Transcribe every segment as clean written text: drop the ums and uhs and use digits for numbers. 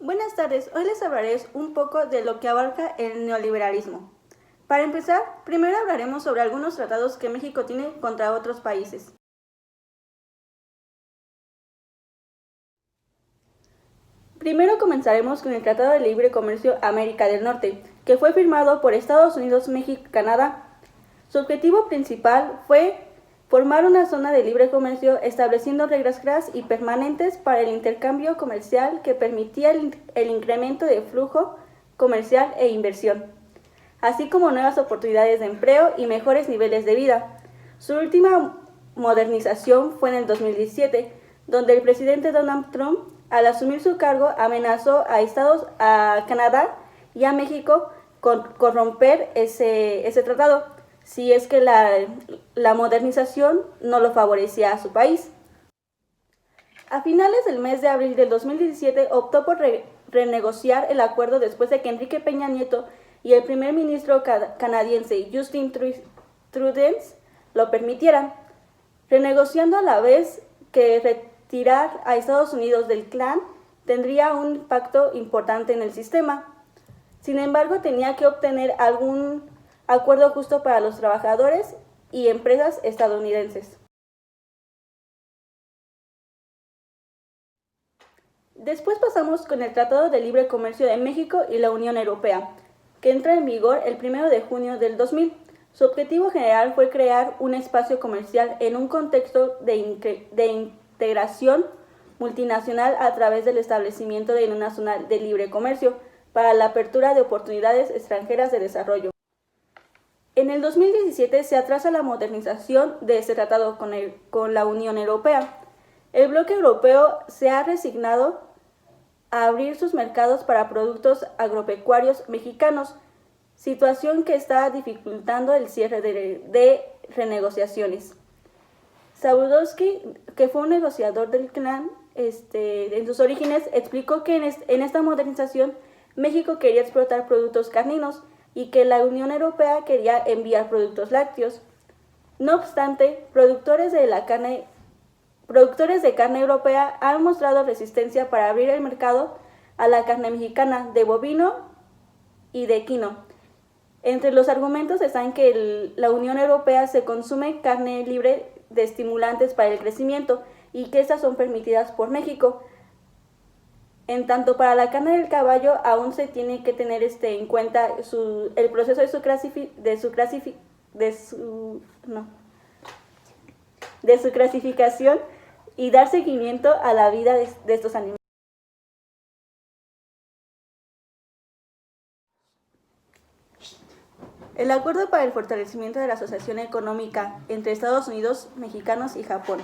Buenas tardes, hoy les hablaré un poco de lo que abarca el neoliberalismo. Para empezar, primero hablaremos sobre algunos tratados que México tiene contra otros países. Primero comenzaremos con el Tratado de Libre Comercio América del Norte, que fue firmado por Estados Unidos, México y Canadá. Su objetivo principal fue formar una zona de libre comercio estableciendo reglas claras y permanentes para el intercambio comercial que permitía el incremento de flujo comercial e inversión, así como nuevas oportunidades de empleo y mejores niveles de vida. Su última modernización fue en el 2017, donde el presidente Donald Trump, al asumir su cargo, amenazó a Canadá y a México con romper ese tratado, si es que la modernización no lo favorecía a su país. A finales del mes de abril del 2017 optó por renegociar el acuerdo después de que Enrique Peña Nieto y el primer ministro canadiense Justin Trudeau lo permitieran, renegociando a la vez que retirar a Estados Unidos del CLAN tendría un impacto importante en el sistema. Sin embargo, tenía que obtener algún acuerdo justo para los trabajadores y empresas estadounidenses. Después pasamos con el Tratado de Libre Comercio de México y la Unión Europea, que entra en vigor el 1 de junio del 2000. Su objetivo general fue crear un espacio comercial en un contexto de integración multinacional a través del establecimiento de una zona de libre comercio para la apertura de oportunidades extranjeras de desarrollo. En el 2017 se atrasa la modernización de este tratado con la Unión Europea. El bloque europeo se ha resignado a abrir sus mercados para productos agropecuarios mexicanos, situación que está dificultando el cierre de renegociaciones. Saudowski, que fue un negociador del CLAN en sus orígenes, explicó que en esta modernización México quería exportar productos carninos y que la Unión Europea quería enviar productos lácteos. No obstante, productores de carne europea han mostrado resistencia para abrir el mercado a la carne mexicana de bovino y de equino. Entre los argumentos están que la Unión Europea se consume carne libre de estimulantes para el crecimiento y que estas son permitidas por México. En tanto, para la carne del caballo aún se tiene que tener en cuenta el proceso de su clasificación y dar seguimiento a la vida de estos animales. El acuerdo para el fortalecimiento de la asociación económica entre Estados Unidos, mexicanos y Japón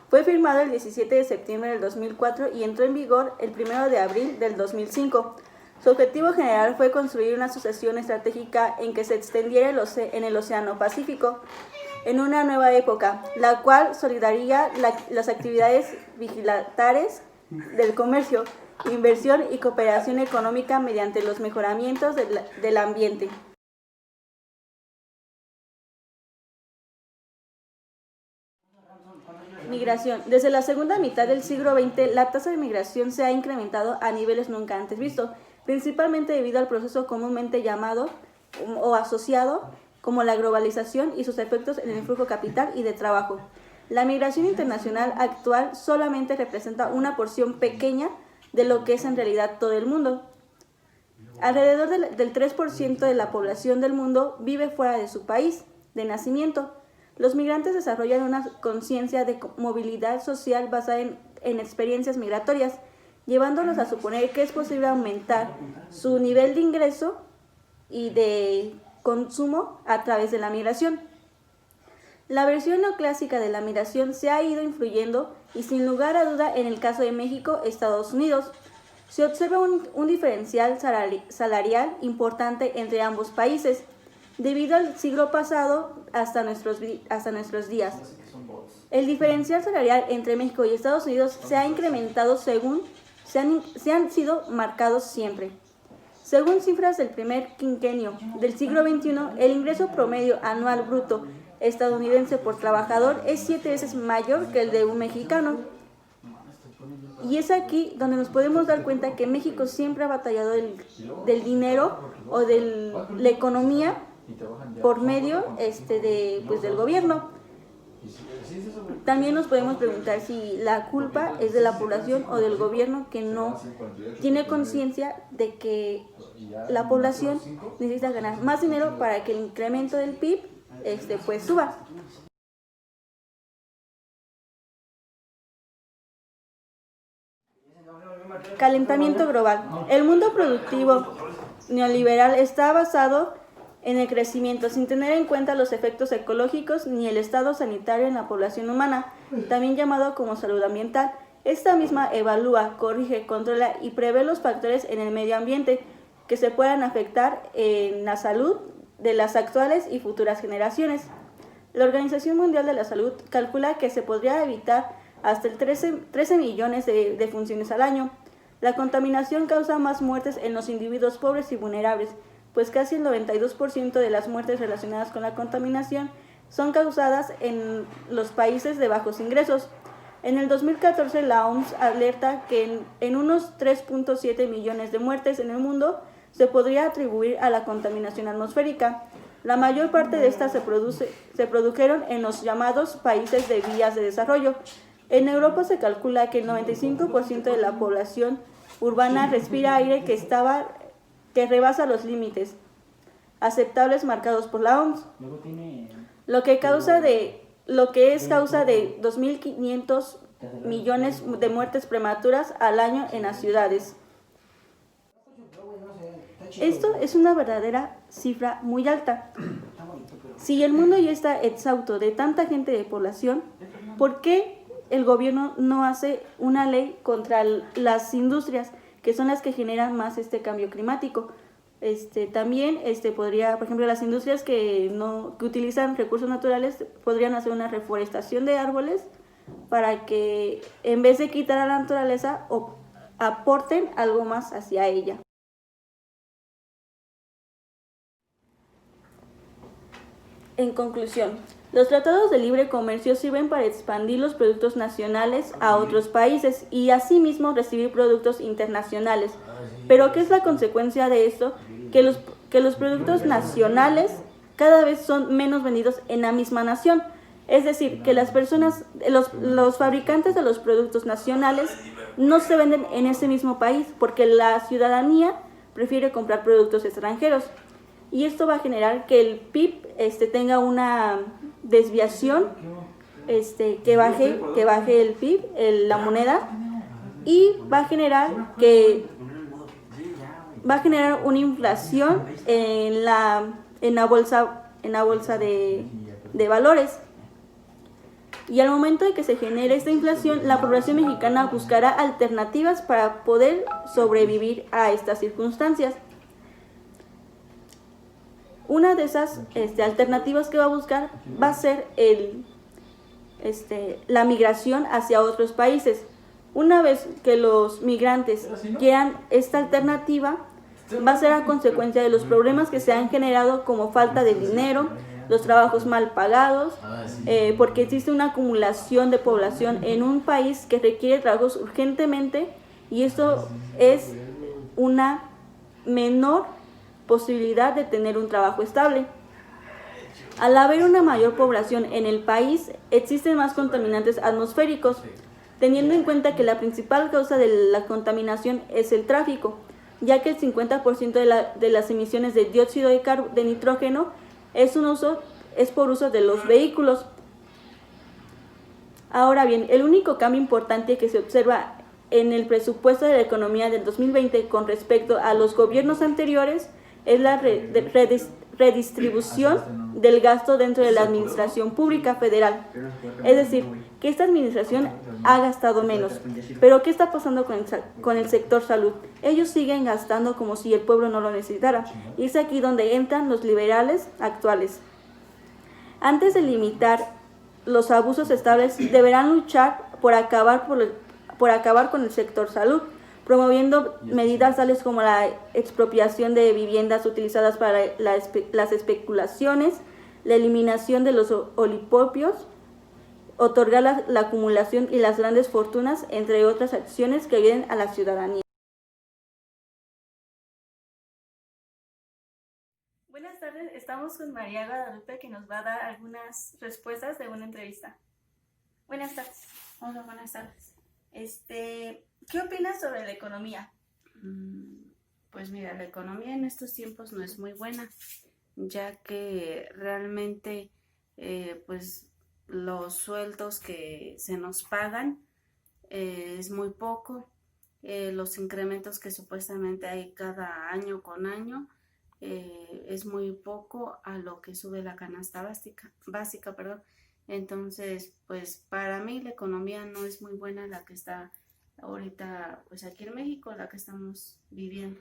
fue firmado el 17 de septiembre del 2004 y entró en vigor el 1 de abril del 2005. Su objetivo general fue construir una asociación estratégica en que se extendiera en el Océano Pacífico en una nueva época, la cual solidaría las actividades bilaterales del comercio, inversión y cooperación económica mediante los mejoramientos del ambiente. Migración. Desde la segunda mitad del siglo XX, la tasa de migración se ha incrementado a niveles nunca antes vistos, principalmente debido al proceso comúnmente llamado o asociado como la globalización y sus efectos en el flujo capital y de trabajo. La migración internacional actual solamente representa una porción pequeña de lo que es en realidad todo el mundo. Alrededor del 3% de la población del mundo vive fuera de su país de nacimiento. Los migrantes desarrollan una conciencia de movilidad social basada en experiencias migratorias, llevándolos a suponer que es posible aumentar su nivel de ingreso y de consumo a través de la migración. La versión neoclásica de la migración se ha ido influyendo y sin lugar a duda en el caso de México, Estados Unidos, se observa un diferencial salarial importante entre ambos países, debido al siglo pasado hasta nuestros días. El diferencial salarial entre México y Estados Unidos se ha incrementado según se han sido marcados siempre. Según cifras del primer quinquenio del siglo XXI, el ingreso promedio anual bruto estadounidense por trabajador es 7 veces mayor que el de un mexicano. Y es aquí donde nos podemos dar cuenta que México siempre ha batallado del dinero o de la economía por medio del gobierno. También nos podemos preguntar si la culpa es de la población o del gobierno, que no tiene conciencia de que la población necesita ganar más dinero para que el incremento del PIB pues suba. Calentamiento global. El mundo productivo neoliberal está basado en el crecimiento, sin tener en cuenta los efectos ecológicos ni el estado sanitario en la población humana, también llamado como salud ambiental. Esta misma evalúa, corrige, controla y prevé los factores en el medio ambiente que se puedan afectar en la salud de las actuales y futuras generaciones. La Organización Mundial de la Salud calcula que se podría evitar hasta el 13 millones de defunciones al año. La contaminación causa más muertes en los individuos pobres y vulnerables, pues casi el 92% de las muertes relacionadas con la contaminación son causadas en los países de bajos ingresos. En el 2014, la OMS alerta que en unos 3.7 millones de muertes en el mundo se podría atribuir a la contaminación atmosférica. La mayor parte de estas se produjeron en los llamados países de vías de desarrollo. En Europa se calcula que el 95% de la población urbana respira aire que rebasa los límites aceptables marcados por la OMS, lo que es causa de 2.500 millones de muertes prematuras al año en las ciudades. Esto es una verdadera cifra muy alta. Si el mundo ya está exhausto de tanta gente de población, ¿por qué el gobierno no hace una ley contra las industrias, que son las que generan más cambio climático? También podría, por ejemplo, las industrias que utilizan recursos naturales podrían hacer una reforestación de árboles para que, en vez de quitar a la naturaleza, aporten algo más hacia ella. En conclusión, los tratados de libre comercio sirven para expandir los productos nacionales a otros países y asimismo recibir productos internacionales. Pero ¿qué es la consecuencia de esto? Que los productos nacionales cada vez son menos vendidos en la misma nación. Es decir, que los fabricantes de los productos nacionales no se venden en ese mismo país porque la ciudadanía prefiere comprar productos extranjeros. Y esto va a generar que el PIB tenga una desviación, que baje el PIB, la moneda, y va a generar una inflación en la bolsa de valores. Y al momento de que se genere esta inflación, la población mexicana buscará alternativas para poder sobrevivir a estas circunstancias. Una de esas alternativas que va a buscar va a ser la migración hacia otros países. Una vez que los migrantes quieran esta alternativa, va a ser a consecuencia de los problemas que se han generado, como falta de dinero, los trabajos mal pagados, porque existe una acumulación de población en un país que requiere trabajos urgentemente, y esto es una menor posibilidad de tener un trabajo estable. Al haber una mayor población en el país, existen más contaminantes atmosféricos, teniendo en cuenta que la principal causa de la contaminación es el tráfico, ya que el 50% de las emisiones de dióxido de nitrógeno es por uso de los vehículos. Ahora bien, el único cambio importante que se observa en el presupuesto de la economía del 2020 con respecto a los gobiernos anteriores es la redistribución del gasto dentro de la administración pública federal. Es decir, que esta administración ha gastado menos. Pero ¿qué está pasando con el sector salud? Ellos siguen gastando como si el pueblo no lo necesitara. Y es aquí donde entran los liberales actuales. Antes de limitar los abusos estables, deberán luchar por acabar con el sector salud, promoviendo medidas tales como la expropiación de viviendas utilizadas para las especulaciones, la eliminación de los oligopolios otorgar la acumulación y las grandes fortunas, entre otras acciones que ayuden a la ciudadanía. Buenas tardes, estamos con María Guadalupe que nos va a dar algunas respuestas de una entrevista. Buenas tardes. Hola, buenas tardes. ¿Qué opinas sobre la economía? Pues mira, la economía en estos tiempos no es muy buena, ya que realmente pues los sueldos que se nos pagan es muy poco. Los incrementos que supuestamente hay cada año con año es muy poco a lo que sube la canasta básica, perdón. Entonces, pues para mí la economía no es muy buena la que está ahorita, pues aquí en México, la que estamos viviendo.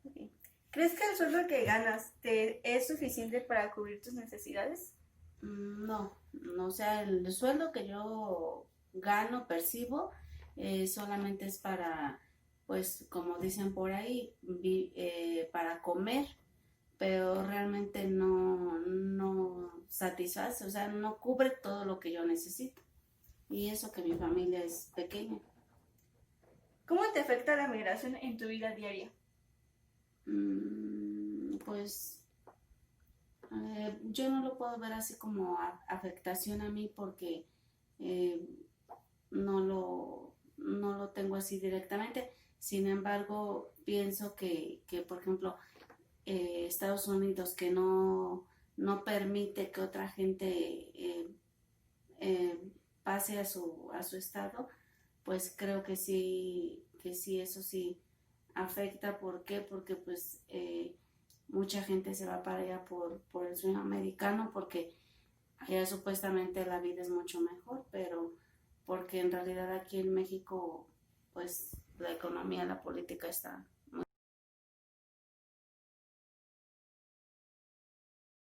Okay. ¿Crees que el sueldo que ganas es suficiente para cubrir tus necesidades? No, o sea, el sueldo que yo gano, percibo, solamente es para, pues como dicen por ahí, para comer, pero realmente no satisface, o sea, no cubre todo lo que yo necesito. Y eso que mi familia es pequeña. ¿Cómo te afecta la migración en tu vida diaria? Pues yo no lo puedo ver así como afectación a mí porque eh, no lo tengo así directamente. Sin embargo, pienso que por ejemplo, Estados Unidos que no permite que otra gente eh, pase a su estado, pues creo que sí, eso sí afecta. ¿Por qué? Porque pues mucha gente se va para allá por el sueño americano, porque allá supuestamente la vida es mucho mejor, pero porque en realidad aquí en México pues la economía, la política está